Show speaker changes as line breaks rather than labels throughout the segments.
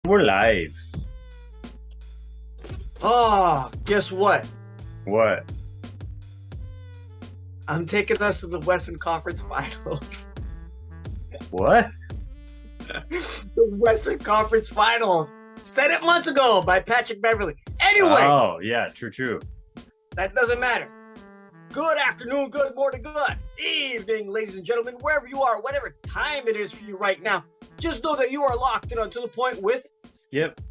We're live.
Oh, guess what?
What?
I'm taking us to the Western Conference Finals.
What?
The Western Conference Finals. Said it months ago by Patrick Beverly. Anyway,
Oh, yeah, true.
that doesn't matter. Good afternoon, good morning, good evening, ladies and gentlemen, wherever you are, whatever time it is for you right now. Just know that you are locked in onto the point with
Skip.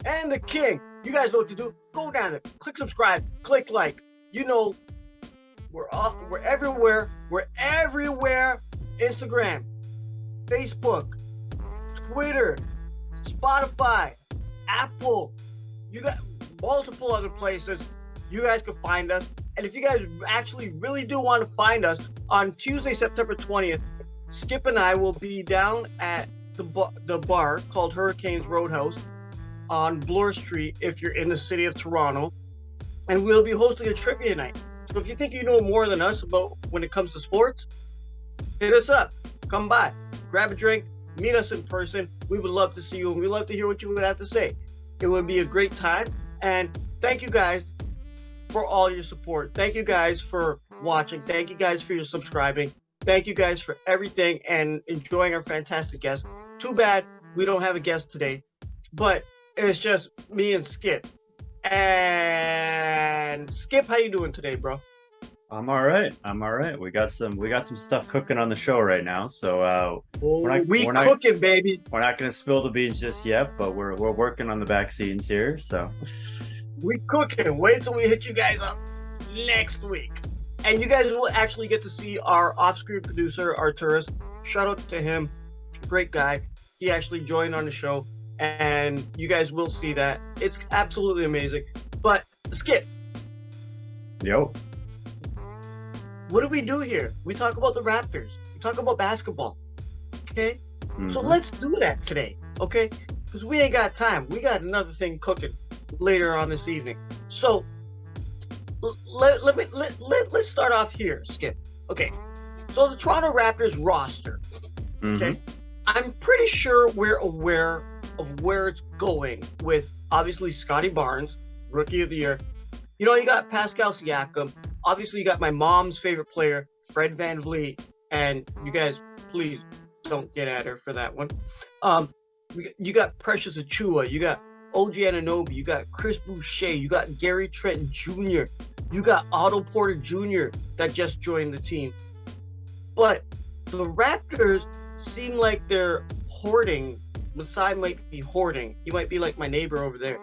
and the King. You guys know what to do. Go down there, click subscribe, click like. You know, we're everywhere. We're everywhere. Instagram, Facebook, Twitter, Spotify, Apple. You got multiple other places you guys can find us. And if you guys actually really do want to find us, on Tuesday, September 20th, Skip and I will be down at the bar called Hurricanes Roadhouse on Bloor Street if you're in the city of Toronto. And we'll be hosting a trivia night. So if you think you know more than us about when it comes to sports, hit us up. Come by, grab a drink, meet us in person. We would love to see you, and we'd love to hear what you would have to say. It would be a great time. And thank you guys for all your support. Thank you guys for watching. Thank you guys for your subscribing. Thank you guys for everything and enjoying our fantastic guests. Too bad we don't have a guest today, but it's just me and Skip. And Skip, how you doing today, bro?
I'm all right. We got some stuff cooking on the show right now. So
we cooking, baby.
We're not gonna spill the beans just yet, but we're working on the back scenes here. So
we cooking. Wait till we hit you guys up next week. And you guys will actually get to see our off-screen producer, Arturus. Shout out to him. Great guy. He actually joined on the show, and you guys will see that. It's absolutely amazing. But Skip.
Yo.
What do we do here? We talk about the Raptors. We talk about basketball. Okay? Mm-hmm. So let's do that today. Okay? Because we ain't got time. We got another thing cooking later on this evening. So let's start off here, Skip. Okay. So the Toronto Raptors roster. Okay. Mm-hmm. I'm pretty sure we're aware of where it's going with obviously Scotty Barnes, Rookie of the Year. You know, you got Pascal Siakam. Obviously, you got my mom's favorite player, Fred VanVleet. And you guys, please don't get at her for that one. You got Precious Achiuwa. You got OG Anunoby. You got Chris Boucher. You got Gary Trent Jr. You got Otto Porter Jr. that just joined the team. But the Raptors seem like they're hoarding. Masai might be hoarding. He might be like my neighbor over there.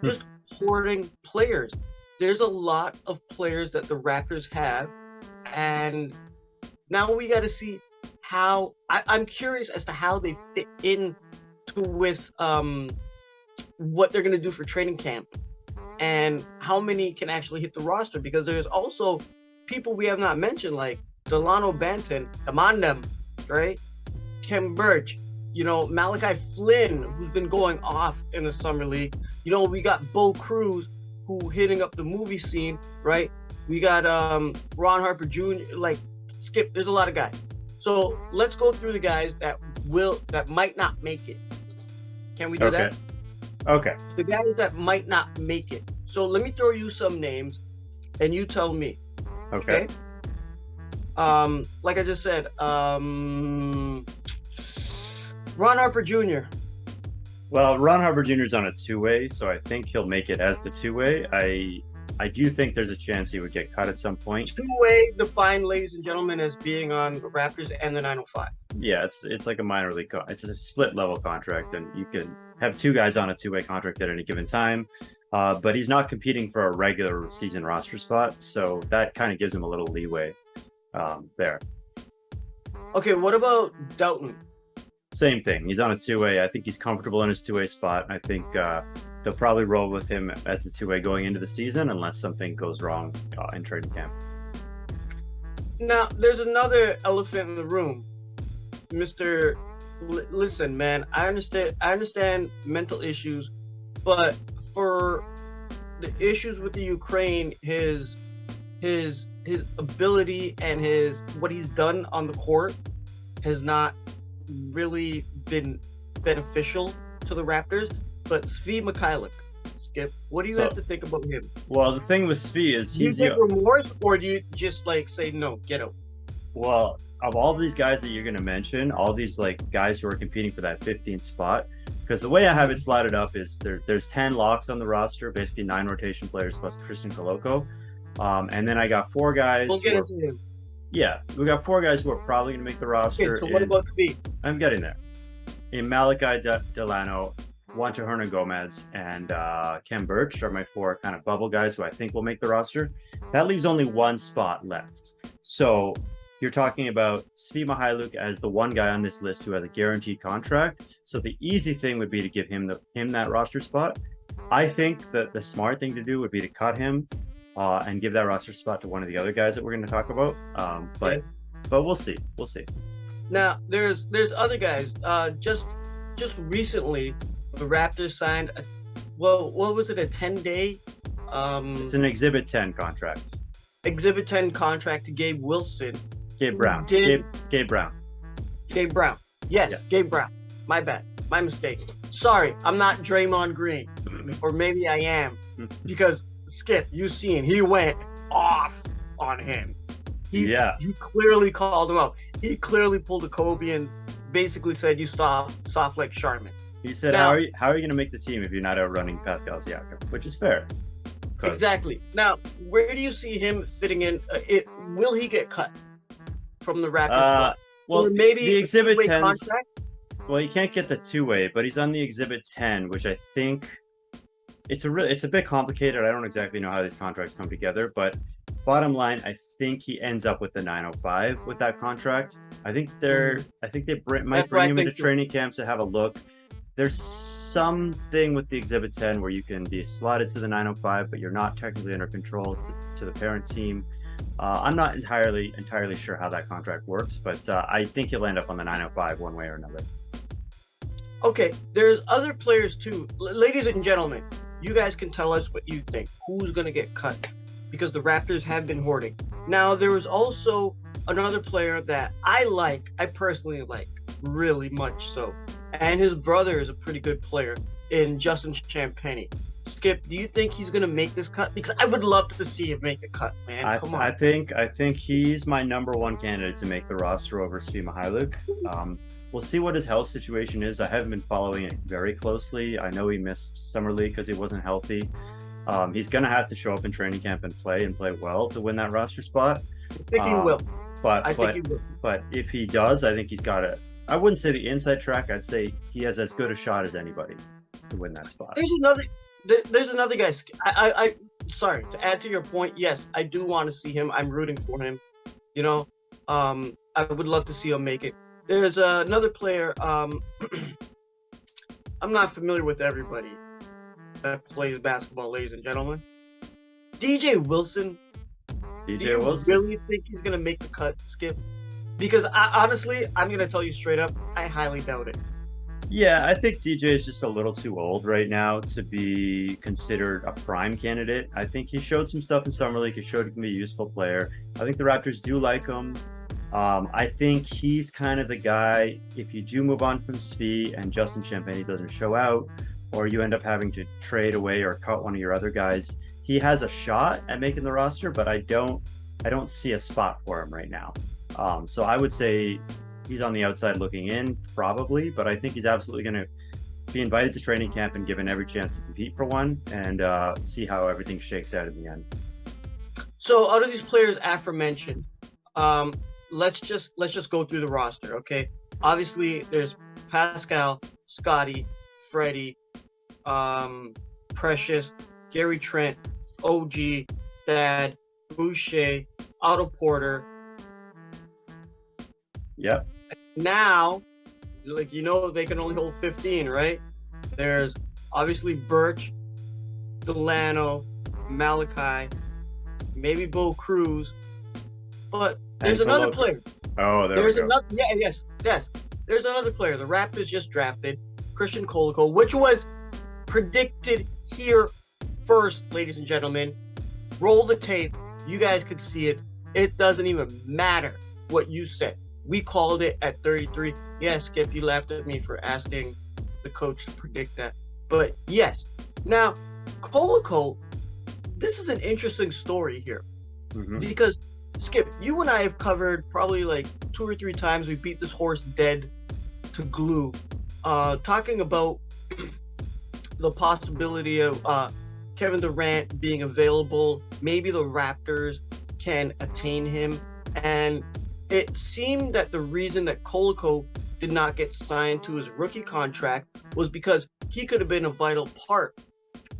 Just hoarding players. There's a lot of players that the Raptors have, and now we got to see how. I'm curious as to how they fit in with what they're going to do for training camp, and how many can actually hit the roster, because there's also people we have not mentioned, like Dalano Banton, Amandem, right? Kem Birch, you know, Malachi Flynn, who's been going off in the summer league. You know, we got Bo Cruz, who hitting up the movie scene, right? We got Ron Harper Jr., like Skip, there's a lot of guys. So let's go through the guys that might not make it. Can we do that?
Okay.
The guys that might not make it. So let me throw you some names and you tell me.
Okay.
Like I just said, Ron Harper Jr.
Well, Ron Harper Jr. is on a two-way, so I think he'll make it as the two-way. I do think there's a chance he would get cut at some point.
Two-way defined, ladies and gentlemen, as being on the Raptors and the 905.
Yeah, it's like a minor league. It's a split-level contract, and you can have two guys on a two-way contract at any given time. But he's not competing for a regular season roster spot, so that kind of gives him a little leeway there.
Okay, what about Doughton?
Same thing. He's on a two-way. I think he's comfortable in his two-way spot. I think they'll probably roll with him as the two-way going into the season unless something goes wrong in training camp.
Now, there's another elephant in the room. Listen, man, I understand mental issues, but for the issues with the Ukraine, his ability and what he's done on the court has not really been beneficial to the Raptors, but Svi Mykhailiuk. Skip, what do you have to think about him?
Well, the thing with Svi is
Do you get remorse, or do you just like say no, get out?
Well, of all these guys that you're going to mention, all these like guys who are competing for that 15th spot, because the way I have it slotted up is there's 10 locks on the roster, basically 9 rotation players plus Christian Koloko, and then I got 4 guys.
We'll get into him.
Yeah, we got 4 guys who are probably going to make the roster.
Okay, so what about Svi?
I'm getting there. In Mykhailiuk, Dalano, Juancho Hernan-Gomez, and Kem Birch are my 4 kind of bubble guys who I think will make the roster. That leaves only 1 spot left. So you're talking about Svi Mykhailiuk as the one guy on this list who has a guaranteed contract. So the easy thing would be to give him that roster spot. I think that the smart thing to do would be to cut him and give that roster spot to one of the other guys that we're going to talk about. But we'll see. We'll see.
Now there's other guys. Just recently, the Raptors signed what was it? A 10-day?
It's an Exhibit 10 contract.
Exhibit 10 contract to Gabe Wilson.
Gabe Brown. Gabe Brown.
Gabe Brown. Yes, yeah. Gabe Brown. My bad. My mistake. Sorry, I'm not Draymond Green. Or maybe I am. Because, Skip, you seen, he went off on him. He clearly called him out. He clearly pulled a Kobe and basically said, you soft like Charmin.
He said, now, how are you going to make the team if you're not outrunning Pascal Siakam? Which is fair.
Exactly. Now, where do you see him fitting in? Will he get cut from the Raptors spot?
Well,
or maybe
the Exhibit 10
contract?
Well, he can't get the 2-way, but he's on the Exhibit 10, which I think it's a bit complicated. I don't exactly know how these contracts come together, but bottom line, I think he ends up with the 905 with that contract. I think they might bring him into training camps to have a look. There's something with the Exhibit 10 where you can be slotted to the 905, but you're not technically under control to the parent team. I'm not entirely sure how that contract works, but I think he'll end up on the 905 one way or another.
Okay, there's other players too. Ladies and gentlemen, you guys can tell us what you think. Who's going to get cut? Because the Raptors have been hoarding. Now, there was also another player that I personally like, really much so. And his brother is a pretty good player in Justin Champagnie. Skip, do you think he's going to make this cut? Because I would love to see him make a cut, man. Come on.
I think he's my number 1 candidate to make the roster over Svi Mykhailiuk. We'll see what his health situation is. I haven't been following it very closely. I know he missed Summer League because he wasn't healthy. He's going to have to show up in training camp and play well to win that roster spot.
I think he will.
But if he does, I think he's got it. I wouldn't say the inside track. I'd say he has as good a shot as anybody to win that spot.
There's another guy. I sorry, to add to your point, yes, I do want to see him. I'm rooting for him. You know, I would love to see him make it. There's another player. I'm not familiar with everybody that plays basketball, ladies and gentlemen. DJ Wilson. Do you really think he's going to make the cut, Skip? Because honestly, I'm going to tell you straight up, I highly doubt it.
Yeah, I think DJ is just a little too old right now to be considered a prime candidate. I think he showed some stuff in Summer League. He showed he can be a useful player. I think the Raptors do like him. I think he's kind of the guy, if you do move on from Svi and Justin Champagnie doesn't show out, or you end up having to trade away or cut one of your other guys, he has a shot at making the roster, but I don't see a spot for him right now. So I would say he's on the outside looking in, probably, but I think he's absolutely going to be invited to training camp and given every chance to compete for one and see how everything shakes out in the end.
So out of these players aforementioned, let's just go through the roster, okay? Obviously, there's Pascal, Scotty, Freddie, Precious, Gary Trent, OG, Thad, Boucher, Otto Porter.
Yep.
Now, they can only hold 15, right? There's obviously Birch, Dalano, Malachi, maybe Bo Cruz, but there's another player.
Oh, there's another.
Yes. There's another player. The Raptors just drafted Christian Koloko, which was predicted here first, ladies and gentlemen. Roll the tape. You guys could see it. It doesn't even matter what you said. We called it at 33. Yes, Skip, you laughed at me for asking the coach to predict that. But yes, now Koloko, this is an interesting story here because Skip, you and I have covered probably like 2 or 3 times. We beat this horse dead to glue, talking about the possibility of Kevin Durant being available. Maybe the Raptors can attain him, and it seemed that the reason that Koloko did not get signed to his rookie contract was because he could have been a vital part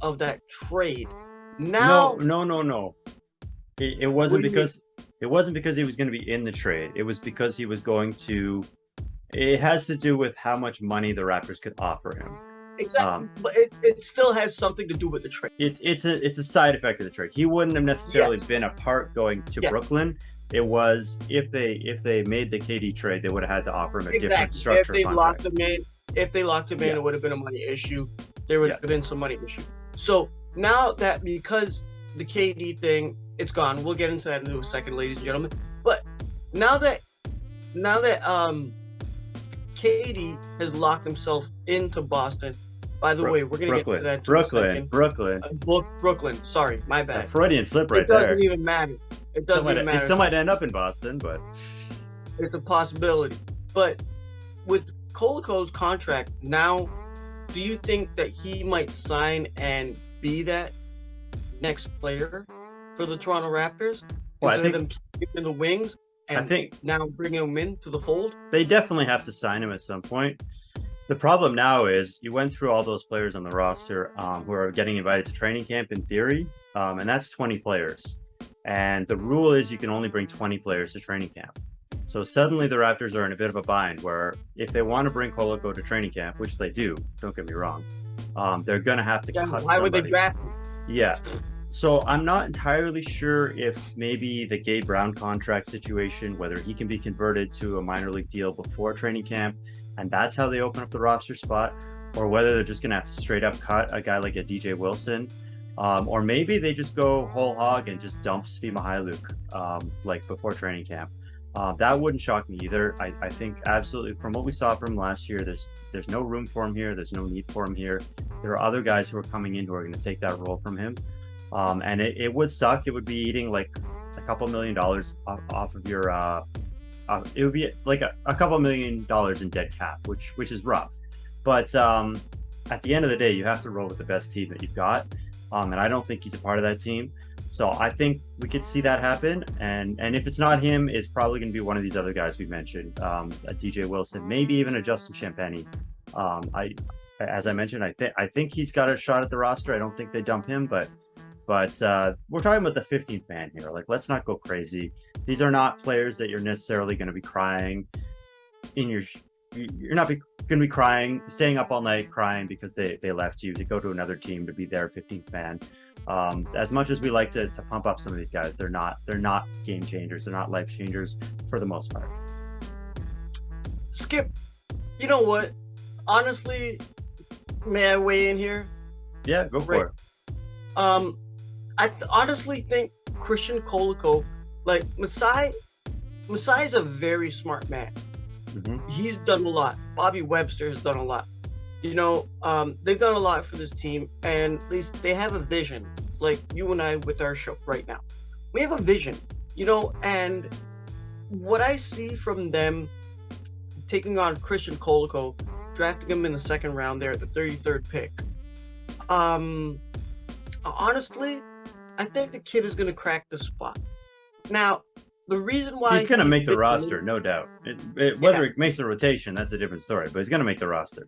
of that trade. Now,
no. It wasn't because he was going to be in the trade. It was because he was going to. It has to do with how much money the Raptors could offer him.
Exactly, but it still has something to do with the trade.
It's a side effect of the trade. He wouldn't have necessarily been a part going to Brooklyn. It was if they made the KD trade, they would have had to offer him a different structure.
If they locked him in, it would have been a money issue. There would have been some money issue. So now that because the KD thing, it's gone. We'll get into that in a second, ladies and gentlemen. But now that KD has locked himself into Boston. By the way, we're going to get into that in a second. Brooklyn. Sorry, my bad.
A Freudian slip right there.
It doesn't even matter. It
still might end up in Boston, but
it's a possibility. But with Koloko's contract now, do you think that he might sign and be that next player for the Toronto Raptors?
Well,
Instead of them keeping in the wings and now bringing him into the fold?
They definitely have to sign him at some point. The problem now is you went through all those players on the roster who are getting invited to training camp in theory, and that's 20 players. And the rule is you can only bring 20 players to training camp. So suddenly the Raptors are in a bit of a bind where if they want to bring Koloko to training camp, which they do, don't get me wrong, they're going to have to cut somebody.
Why would they draft him?
Yeah. So I'm not entirely sure if maybe the Gabe Brown contract situation, whether he can be converted to a minor league deal before training camp, and that's how they open up the roster spot, or whether they're just going to have to straight up cut a guy like a DJ Wilson. Or maybe they just go whole hog and just dump Svi Mykhailiuk like before training camp. That wouldn't shock me either. I think absolutely from what we saw from him last year, there's no room for him here. There's no need for him here. There are other guys who are coming in who are going to take that role from him. And it would suck. It would be eating like a couple $1 million off of your. It would be like a couple $1 million in dead cap, which is rough. But at the end of the day, you have to roll with the best team that you've got. And I don't think he's a part of that team. So I think we could see that happen. And if it's not him, it's probably going to be one of these other guys we mentioned, a DJ Wilson, maybe even a Justin Champagnie. As I mentioned, I think he's got a shot at the roster. I don't think they dump him, but we're talking about the 15th man here. Like, let's not go crazy. These are not players that you're necessarily going to be crying you're not going to be crying, staying up all night crying because they left you to go to another team to be their 15th man. As much as we like to pump up some of these guys, they're not game changers. They're not life changers for the most part.
Skip, you know what? Honestly, may I weigh in here?
Yeah, go for it.
I honestly think Christian Koloko, like Masai is a very smart man.
Mm-hmm.
He's done a lot. Bobby Webster has done a lot. You know, they've done a lot for this team, and at least they have a vision. Like you and I with our show right now, we have a vision. You know, and what I see from them taking on Christian Koloko, drafting him in the second round there at the 33rd pick. Honestly, I think the kid is going to crack the spot. Now, the reason why
he's going to make the roster, no doubt. Whether it makes the rotation, that's a different story. But he's going to make the roster.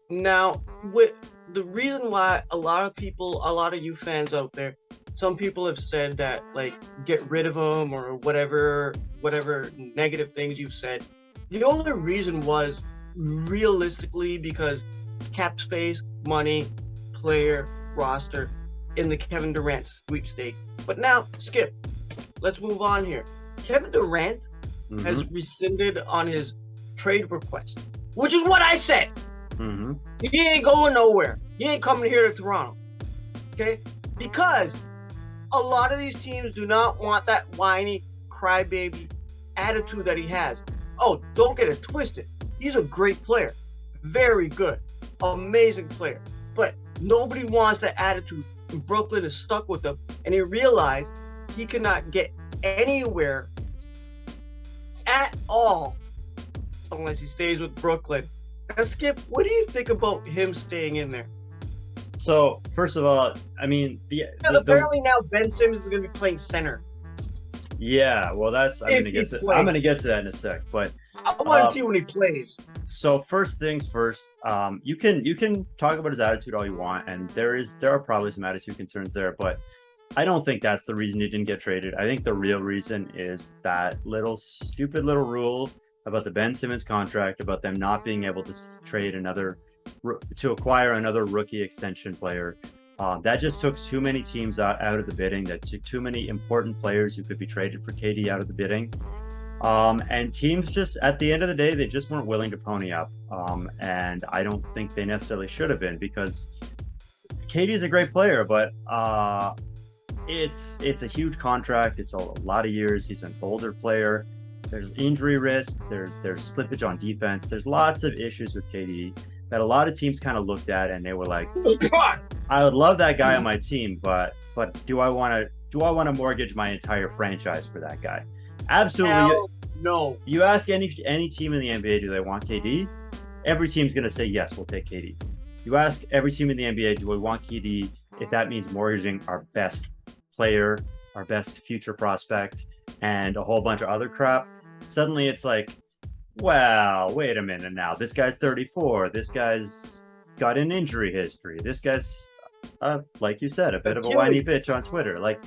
Now, with the reason why a lot of you fans out there, some people have said that like get rid of him or whatever negative things you've said. The only reason was realistically because cap space, money, player, roster in the Kevin Durant sweepstake. But now, Skip, let's move on here. Kevin Durant has rescinded on his trade request, which is what I said.
Mm-hmm.
He ain't going nowhere. He ain't coming here to Toronto. Okay? Because a lot of these teams do not want that whiny, crybaby attitude that he has. Oh, don't get it twisted. He's a great player. Very good. amazing player, but nobody wants that attitude. And Brooklyn is stuck with him, and he realized he cannot get anywhere at all unless he stays with Brooklyn. Now, Skip, what do you think about him staying in there?
So first of all, I mean,
because apparently now Ben Simmons is going to be playing center.
Yeah, well, I'm going to get to that in a sec, but
I want to see when he plays.
So first things first, you can talk about his attitude all you want, and there are probably some attitude concerns there, but I don't think that's the reason he didn't get traded. I think the real reason is that stupid little rule about the Ben Simmons contract, about them not being able to to acquire another rookie extension player. That just took too many teams out of the bidding. That took too many important players who could be traded for KD out of the bidding. And teams just, at the end of the day, they just weren't willing to pony up. And I don't think they necessarily should have been, because KD is a great player, but it's a huge contract. It's a lot of years. He's an older player. There's injury risk. There's slippage on defense. There's lots of issues with KD that a lot of teams kind of looked at and they were like, I would love that guy on my team, but do I want to mortgage my entire franchise for that guy? Absolutely.
Hell no.
You ask any team in the NBA, do they want KD? Every team's going to say, yes, we'll take KD. You ask every team in the NBA, do we want KD? If that means mortgaging our best player, our best future prospect, and a whole bunch of other crap, suddenly it's like, well, wait a minute now. This guy's 34. This guy's got an injury history. This guy's, like you said, a bit of a whiny bitch on Twitter. Like,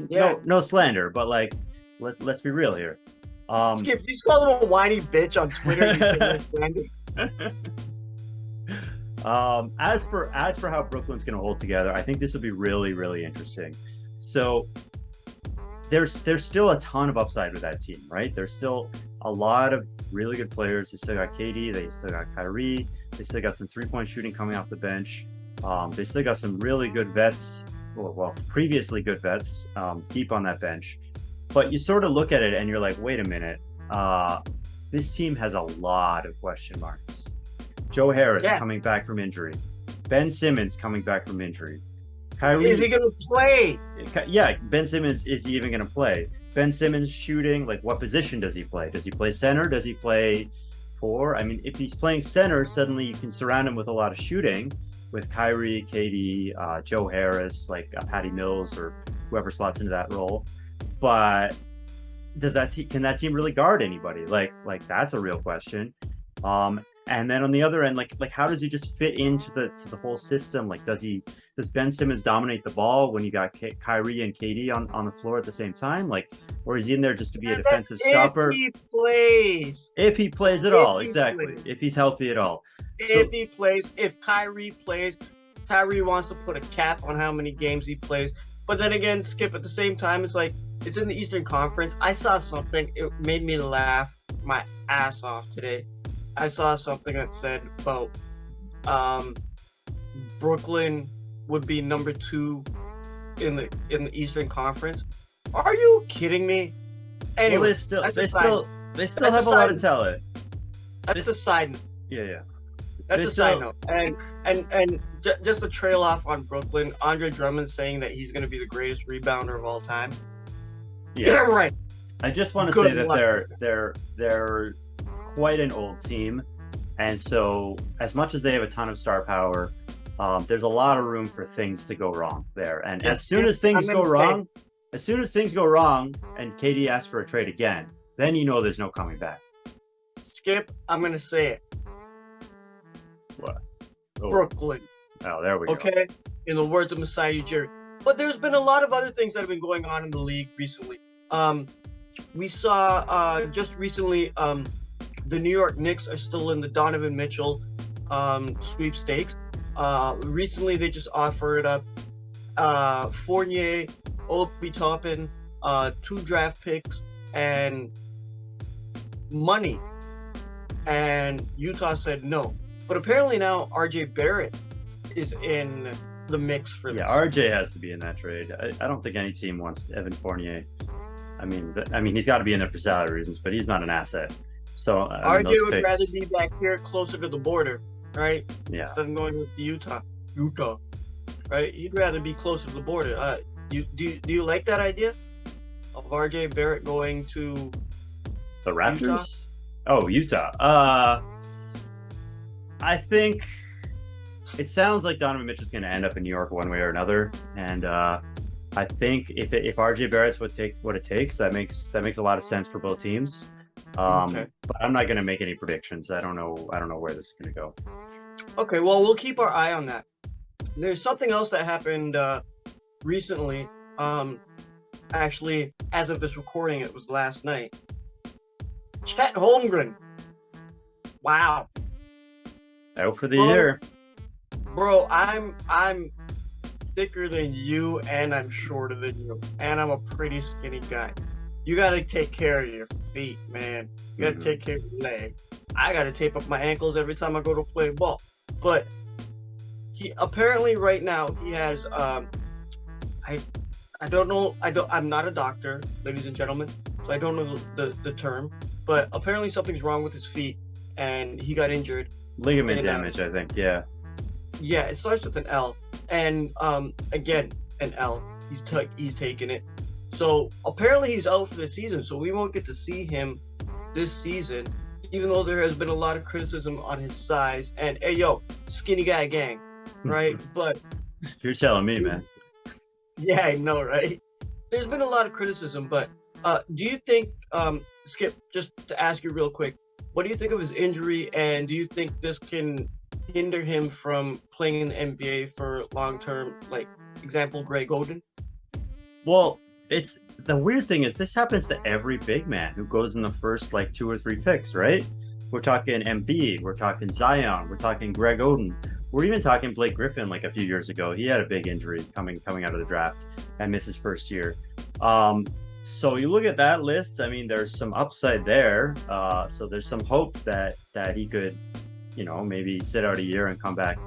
no slander, but like, let's be real here.
Skip, you just call him a whiny bitch on Twitter. And you say no slander.
As for how Brooklyn's going to hold together, I think this will be really, really interesting. So there's still a ton of upside with that team, right? There's still a lot of really good players. They still got KD, they still got Kyrie, they still got some three-point shooting coming off the bench. They still got some really good vets, well, previously good vets, deep on that bench. But you sort of look at it and you're like, wait a minute, this team has a lot of question marks. Joe Harris coming back from injury. Ben Simmons coming back from injury. Kyrie,
is he going to play?
Yeah, Ben Simmons, is he even going to play? Ben Simmons shooting, like, what position does he play? Does he play center? Does he play four? I mean, if he's playing center, suddenly you can surround him with a lot of shooting with Kyrie, KD, Joe Harris, like Patty Mills or whoever slots into that role. But can that team really guard anybody? Like that's a real question. And then on the other end, like how does he just fit into the whole system? Like, does Ben Simmons dominate the ball when you got Kyrie and KD on the floor at the same time? Like, or is he in there just to be a defensive stopper? If he plays at all, exactly. If he's healthy at all.
If Kyrie plays, Kyrie wants to put a cap on how many games he plays. But then again, Skip, at the same time, it's like, it's in the Eastern Conference. I saw something, it made me laugh my ass off today. I saw something that said about Brooklyn would be number 2 in the Eastern Conference. Are you kidding me? Anyway,
well, they still have a lot of talent.
That's a side note.
Yeah.
That's a side note. And just to trail off on Brooklyn, Andre Drummond saying that he's going to be the greatest rebounder of all time.
Yeah,
right.
I just want to say that they're quite an old team, and so as much as they have a ton of star power, there's a lot of room for things to go wrong there. And as soon as things go wrong, and KD asks for a trade again, then you know there's no coming back.
Skip, I'm going to say it.
What? Oh.
Brooklyn.
Oh, there we go.
Okay, in the words of Messiah Ujiri. But there's been a lot of other things that have been going on in the league recently. We saw just recently the New York Knicks are still in the Donovan Mitchell sweepstakes. Recently, they just offered up Fournier, Obi Toppin, 2 draft picks, and money. And Utah said no. But apparently now RJ Barrett is in the mix for this.
Yeah, RJ has to be in that trade. I don't think any team wants Evan Fournier. I mean, he's got to be in there for salary reasons, but he's not an asset. So
RJ would rather be back here closer to the border. right?
Yeah.
Instead of going to Utah, right? He'd rather be closer to the border. Do you like that idea of RJ Barrett going to
The Raptors?
Utah?
Oh, Utah. I think it sounds like Donovan Mitchell's going to end up in New York one way or another, and I think if RJ Barrett's what it takes, that makes a lot of sense for both teams.
Okay.
But I'm not going to make any predictions. I don't know where this is going to go.
Okay, well, we'll keep our eye on that. There's something else that happened recently. Actually, as of this recording, it was last night. Chet Holmgren. Wow.
Out for the year.
Bro, I'm thicker than you, and I'm shorter than you, and I'm a pretty skinny guy. You gotta take care of your feet, man. You gotta take care of your legs. I gotta tape up my ankles every time I go to play ball. But he apparently right now he has I don't know. I'm not a doctor, ladies and gentlemen, so I don't know the term. But apparently something's wrong with his feet, and he got injured.
Ligament damage, I think. Yeah.
Yeah, it starts with an L, and again an L. He's taking it. So apparently he's out for the season. So we won't get to see him this season, even though there has been a lot of criticism on his size. And hey, yo, skinny guy gang, right? But
you're telling me, man.
Yeah, I know, right? There's been a lot of criticism, but do you think, Skip, just to ask you real quick, what do you think of his injury, and do you think this can hinder him from playing in the NBA for long term, like example Greg Oden?
Well, it's the weird thing is this happens to every big man who goes in the first like 2 or 3 picks, right? We're talking Embiid, we're talking Zion, we're talking Greg Oden. We're even talking Blake Griffin like a few years ago. He had a big injury coming out of the draft and missed his first year. So you look at that list, I mean, there's some upside there. So there's some hope that he could, maybe sit out a year and come back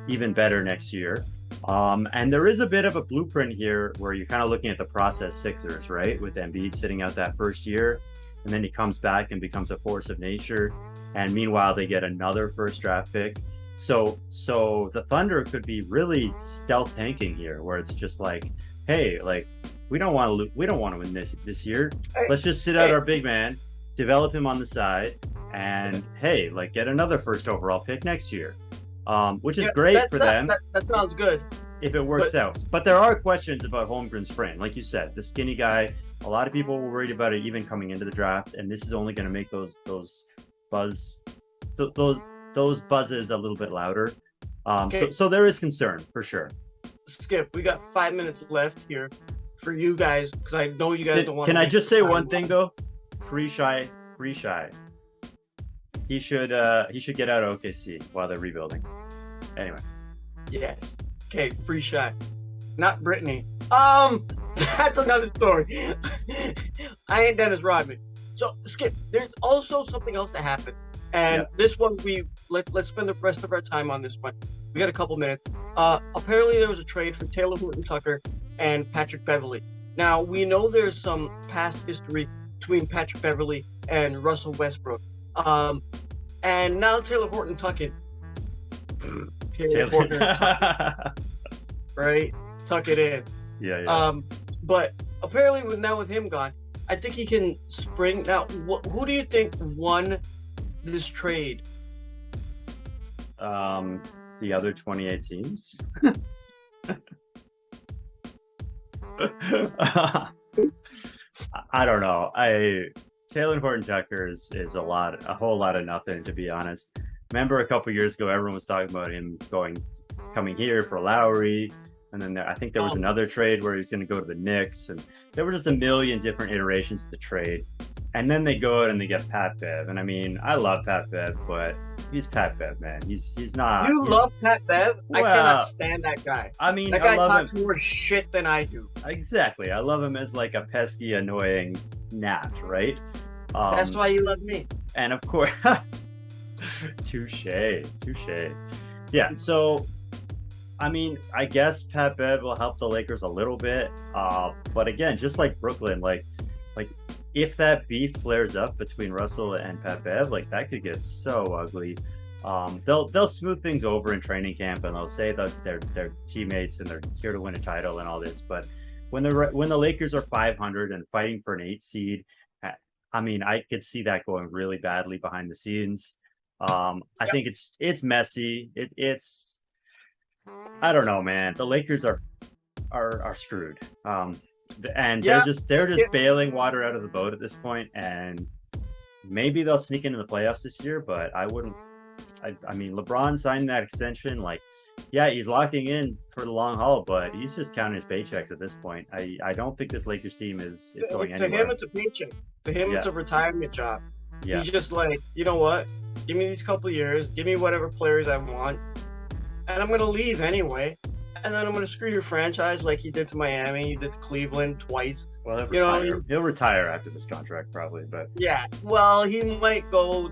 even better next year. And there is a bit of a blueprint here where you're kind of looking at the process Sixers, right? With Embiid sitting out that first year, and then he comes back and becomes a force of nature. And meanwhile, they get another first draft pick. So the Thunder could be really stealth tanking here, where it's just like, hey, like we don't want to win this year. Let's just sit out our big man, develop him on the side, and hey, like get another first overall pick next year, which is great for them.
That sounds good
if it works out. But there are questions about Holmgren's frame, like you said, the skinny guy. A lot of people were worried about it even coming into the draft, and this is only going to make those buzzes a little bit louder. So there is concern for sure.
Skip, we got 5 minutes left here for you guys, because I know you guys don't want to.
Can I just say one thing though? Free shy. He should get out of OKC while they're rebuilding. Anyway.
Yes. Okay, free shy. Not Brittany. That's another story. I ain't Dennis Rodman. So Skip, there's also something else that happened. And this one, let's spend the rest of our time on this one. We got a couple minutes. Apparently, there was a trade for Talen Horton-Tucker and Patrick Beverley. Now, we know there's some past history between Patrick Beverley and Russell Westbrook. And now Taylor Horton-Tucker. Right? Tuck it in.
Yeah.
But apparently, with him gone, I think he can spring. Now, who do you think won this trade?
The other 28 teams. I don't know. Talen Horton-Tucker is a whole lot of nothing, to be honest. Remember a couple years ago, everyone was talking about him coming here for Lowry, and then I think there was another trade where he was going to go to the Knicks, and there were just a million different iterations of the trade. And then they go out and they get Pat Bev. And I mean, I love Pat Bev, but he's Pat Bev, man. He's not.
You love Pat Bev?
Well,
I cannot stand that guy.
I mean,
that guy talks more shit than I do.
Exactly. I love him as like a pesky, annoying gnat, right?
That's why you love me.
And of course, touche. Yeah. So, I mean, I guess Pat Bev will help the Lakers a little bit. But again, just like Brooklyn, like if that beef flares up between Russell and Pat Bev, like that could get so ugly. They'll smooth things over in training camp, and they'll say that they're teammates and they're here to win a title and all this. But when the Lakers are 500 and fighting for an 8 seed, I mean, I could see that going really badly behind the scenes. I think it's messy. It's I don't know, man. The Lakers are screwed. And they're just bailing water out of the boat at this point, and maybe they'll sneak into the playoffs this year, but I wouldn't. I mean, LeBron signed that extension. Like, yeah, he's locking in for the long haul, but he's just counting his paychecks at this point. I don't think this Lakers team is going anywhere.
To him, it's a paycheck. To him, it's a retirement job.
Yeah.
He's just like, you know what? Give me these couple years. Give me whatever players I want, and I'm gonna leave anyway. And then I'm gonna screw your franchise like he did to Miami. He did to Cleveland twice.
Well, he'll retire after this contract probably, but
yeah. Well, he might go.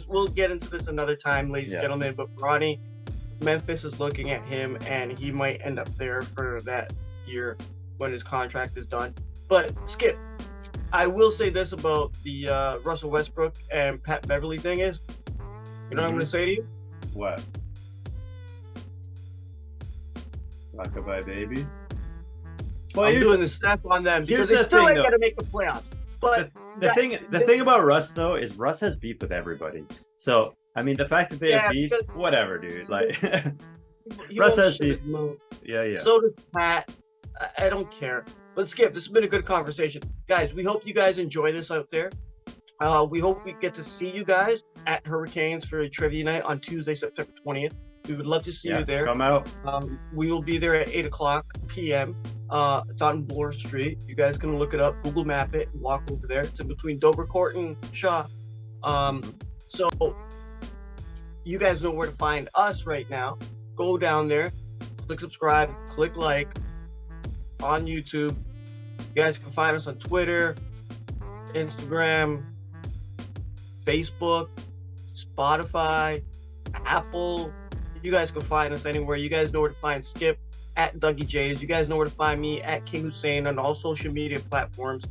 We'll get into this another time, ladies and gentlemen. But Ronnie, Memphis is looking at him, and he might end up there for that year when his contract is done. But Skip, I will say this about the Russell Westbrook and Pat Beverly thing is, you know what I'm gonna say to you?
What? Rockabye baby.
Well, I'm doing the step on them because they still ain't gonna make the playoffs. But
the thing about Russ though is Russ has beef with everybody. So I mean, the fact that they have beef, whatever, dude. Like Russ has beef. Yeah.
So does Pat. I don't care. But Skip, this has been a good conversation, guys. We hope you guys enjoy this out there. We hope we get to see you guys at Hurricanes for a trivia night on Tuesday, September 20th. We would love to see you there.
Come out.
We will be there at 8:00 p.m. It's on Bloor Street. You guys can look it up, Google Map it, and walk over there. It's in between Dover Court and Shaw. So you guys know where to find us right now. Go down there, click subscribe, click like on YouTube. You guys can find us on Twitter, Instagram, Facebook, Spotify, Apple. You guys can find us anywhere. You guys know where to find Skip at Dougie J's. You guys know where to find me at King Hussein on all social media platforms.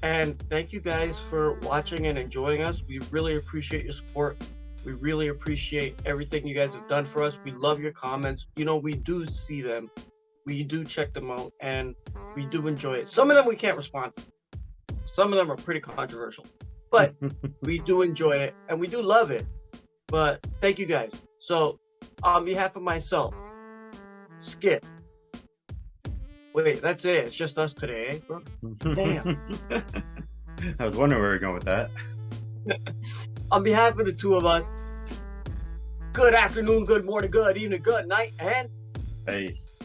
And thank you guys for watching and enjoying us. We really appreciate your support. We really appreciate everything you guys have done for us. We love your comments. You know, we do see them. We do check them out, and we do enjoy it. Some of them we can't respond to. Some of them are pretty controversial. But we do enjoy it, and we do love it. But thank you guys. So, on behalf of myself, Skip. Wait, that's it. It's just us today, eh, bro? Damn.
I was wondering where we were going with that.
On behalf of the two of us, good afternoon, good morning, good evening, good night, and
peace.